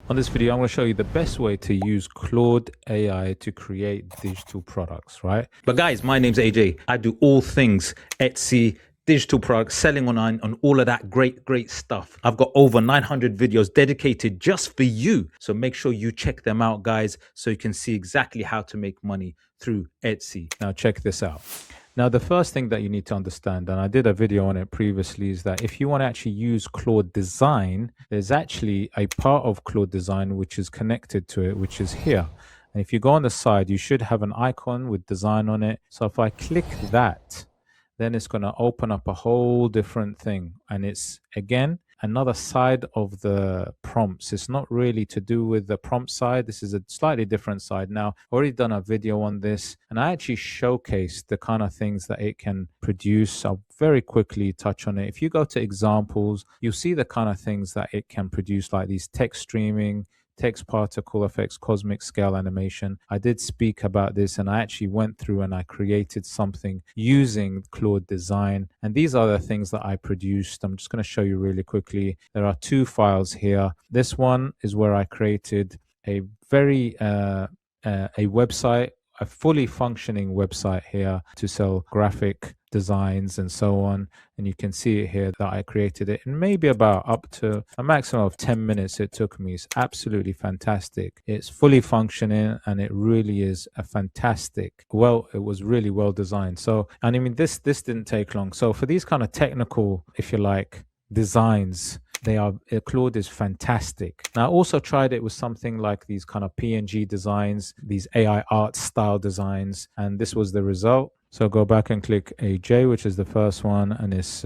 On this video, I'm going to show you the best way to use Claude AI to create digital products, right? But guys, my name's AJ. I do all things Etsy, digital products, selling online, and all of that great stuff. I've got over 900 videos dedicated just for you. So make sure you check them out, guys, so you can see exactly how to make money through Etsy. Now, check this out. Now, the first thing that you need to understand, and I did a video on it previously, is that if you want to actually use Claude Design, there's actually a part of Claude Design which is connected to it, which is here. And if you go on the side, you should have an icon with design on it. So if I click that, then it's going to open up a whole different thing. And it's, again, another side of the prompts. It's not really to do with the prompt side. This is a slightly different side. Now, I've already done a video on this, and I actually showcased the kind of things that it can produce. I'll very quickly touch on it. If you go to examples, you'll see the kind of things that it can produce, like these text streaming, text particle effects, cosmic scale animation. I did speak about this, and I actually went through and I created something using Claude Design. And these are the things that I produced. I'm just going to show you really quickly. There are two files here. This one is where I created a very a website, a fully functioning website here to sell graphic designs and so on. And you can see it here that I created it in maybe about up to a maximum of 10 minutes it took me. It's absolutely fantastic. It's fully functioning, and it really is a fantastic, it was really well designed. So, and I mean, this didn't take long. So for these kind of technical, if you like, designs, Claude is fantastic. Now, I also tried it with something like these kind of PNG designs, these AI art style designs, and this was the result. So go back and click AJ, which is the first one, and it's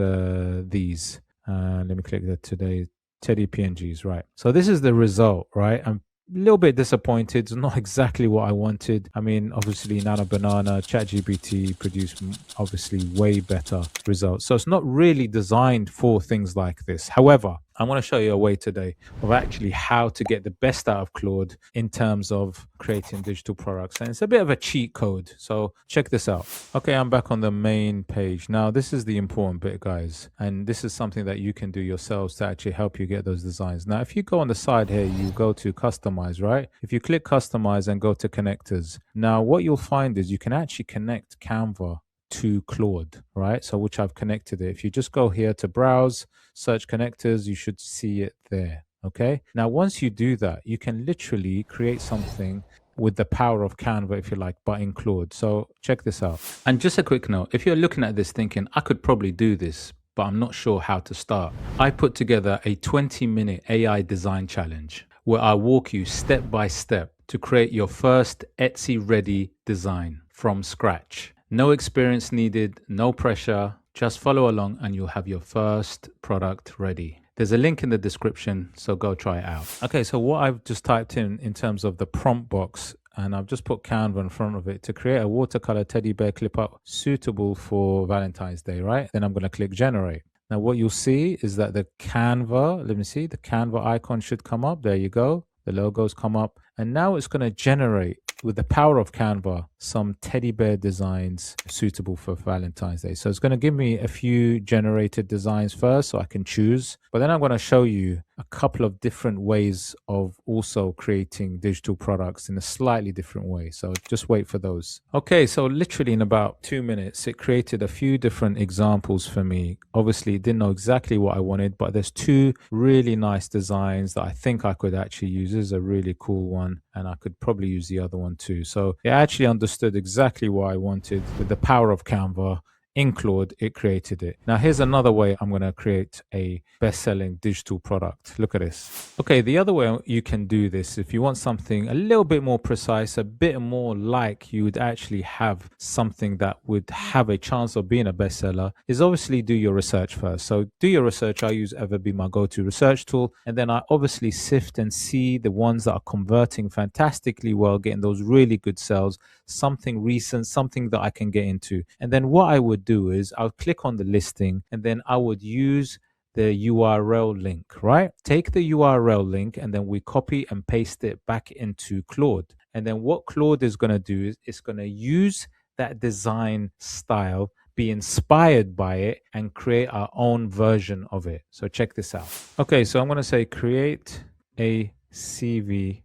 these. Let me click that today. Teddy PNGs, right? So this is the result, right? I'm a little bit disappointed. It's not exactly what I wanted. I mean, obviously, Nana Banana, ChatGPT produced obviously way better results. So it's not really designed for things like this. However, I want to show you a way today of actually how to get the best out of Claude in terms of creating digital products. And it's a bit of a cheat code. So check this out. Okay, I'm back on the main page. Now, this is the important bit, guys. And this is something that you can do yourselves to actually help you get those designs. Now, if you go on the side here, you go to customize, right? If you click customize and go to connectors, now what you'll find is you can actually connect Canva to Claude, right? So which I've connected it. If you just go here to browse, search connectors, you should see it there. Okay. Now, once you do that, you can literally create something with the power of Canva, if you like, but in Claude. So check this out. And just a quick note, if you're looking at this thinking, I could probably do this, but I'm not sure how to start, I put together a 20-minute AI design challenge where I walk you step by step to create your first Etsy ready design from scratch. No experience needed, no pressure, just follow along and you'll have your first product ready. There's a link in the description, so go try it out. Okay, so what I've just typed in terms of the prompt box, and I've just put Canva in front of it to create a watercolor teddy bear clip art suitable for Valentine's Day, right? Then I'm going to click generate. Now what you'll see is that the Canva, let me see, the Canva icon should come up. There you go. The logos come up, and now it's going to generate, with the power of Canva, some teddy bear designs suitable for Valentine's Day. So it's going to give me a few generated designs first so I can choose, but then I'm going to show you a couple of different ways of also creating digital products in a slightly different way. So just wait for those. Okay, so literally in about 2 minutes, it created a few different examples for me. Obviously, it didn't know exactly what I wanted, but there's two really nice designs that I think I could actually use. This is a really cool one, and I could probably use the other one too. So it actually understood exactly what I wanted. With the power of Canva in Claude, it created it. Now, here's another way I'm going to create a best-selling digital product. Look at this. Okay, the other way you can do this, if you want something a little bit more precise, a bit more like you would actually have something that would have a chance of being a bestseller, is obviously do your research first. So do your research. I use EverBee, my go-to research tool, and then I obviously sift and see the ones that are converting fantastically well, getting those really good sales, something recent, something that I can get into. And then what I would do is I'll click on the listing, and then I would use the URL link, right? Take the URL link, and then we copy and paste it back into Claude. And then what Claude is going to do is it's going to use that design style, be inspired by it, and create our own version of it. So check this out. Okay, so I'm going to say create a CV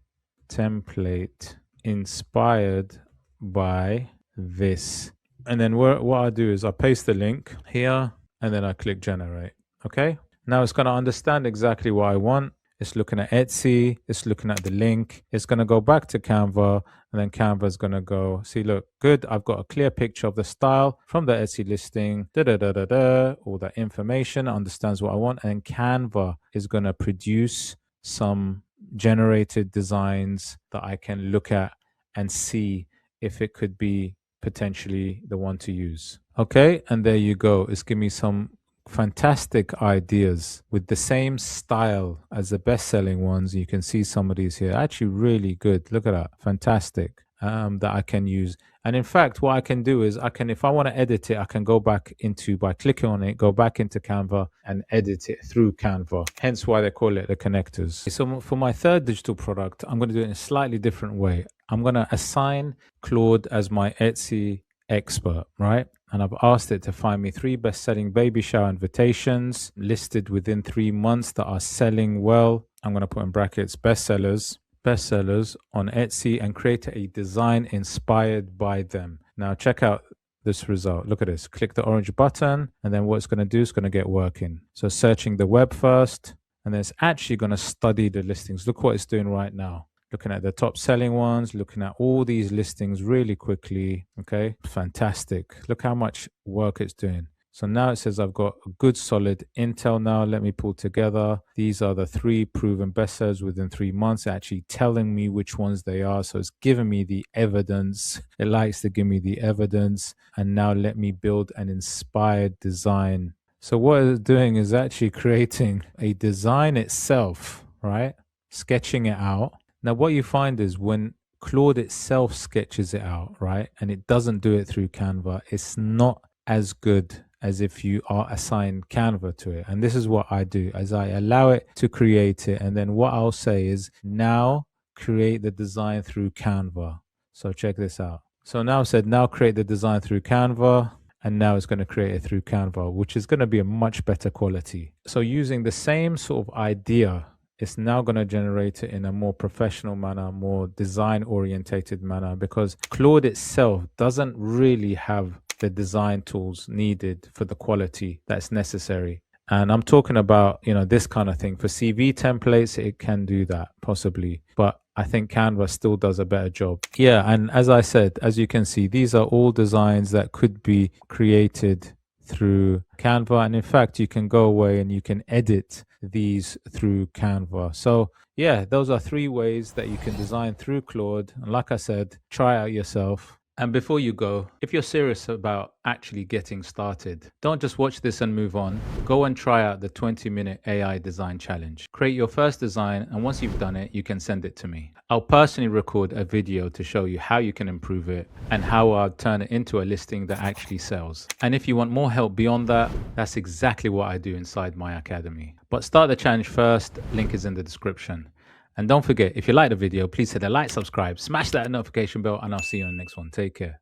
template inspired by this. And then what I do is I paste the link here and then I click generate. Okay. Now it's going to understand exactly what I want. It's looking at Etsy. It's looking at the link. It's going to go back to Canva, and then Canva is going to go, see, look, good. I've got a clear picture of the style from the Etsy listing, all that information, understands what I want. And Canva is going to produce some generated designs that I can look at and see if it could be potentially the one to use. Okay, and there you go. It's giving me some fantastic ideas with the same style as the best-selling ones. You can see some of these here, actually really good. Look at that, fantastic. That I can use. And in fact, what I can do is I can, if I want to edit it, I can go back into, by clicking on it, go back into Canva and edit it through Canva. Hence why they call it the connectors. So for my third digital product, I'm going to do it in a slightly different way. I'm going to assign Claude as my Etsy expert, right? And I've asked it to find me 3 best-selling baby shower invitations listed within 3 months that are selling well. I'm going to put in brackets bestsellers on Etsy, and create a design inspired by them. Now check out this result. Look at this. Click the orange button, and then what it's going to do is going to get working. So searching the web first, and then it's actually going to study the listings. Look what it's doing right now. Looking at the top selling ones, looking at all these listings really quickly. Okay, fantastic. Look how much work it's doing. So now it says I've got a good solid intel now. Let me pull together. These are the 3 proven bestsellers within 3 months, actually telling me which ones they are. So it's giving me the evidence. It likes to give me the evidence. And now let me build an inspired design. So what it's doing is actually creating a design itself, right? Sketching it out. Now what you find is when Claude itself sketches it out, right? And it doesn't do it through Canva, it's not as good as if you are assigned Canva to it. And this is what I do, as I allow it to create it. And then what I'll say is now create the design through Canva. So check this out. So now I've said now create the design through Canva. And now it's going to create it through Canva, which is going to be a much better quality. So using the same sort of idea, it's now going to generate it in a more professional manner, more design orientated manner, because Claude itself doesn't really have the design tools needed for the quality that's necessary. And I'm talking about, this kind of thing. For CV templates, it can do that possibly, but I think Canva still does a better job. Yeah, and as I said, as you can see, these are all designs that could be created through Canva. And in fact, you can go away and you can edit these through Canva. So yeah, those are 3 ways that you can design through Claude. And like I said, try out yourself. And before you go, if you're serious about actually getting started, don't just watch this and move on. Go and try out the 20-minute AI design challenge. Create your first design, and once you've done it, you can send it to me. I'll personally record a video to show you how you can improve it and how I'll turn it into a listing that actually sells. And if you want more help beyond that, that's exactly what I do inside my academy. But start the challenge first. Link is in the description. And don't forget, if you like the video, please hit the like, subscribe, smash that notification bell, and I'll see you on the next one. Take care.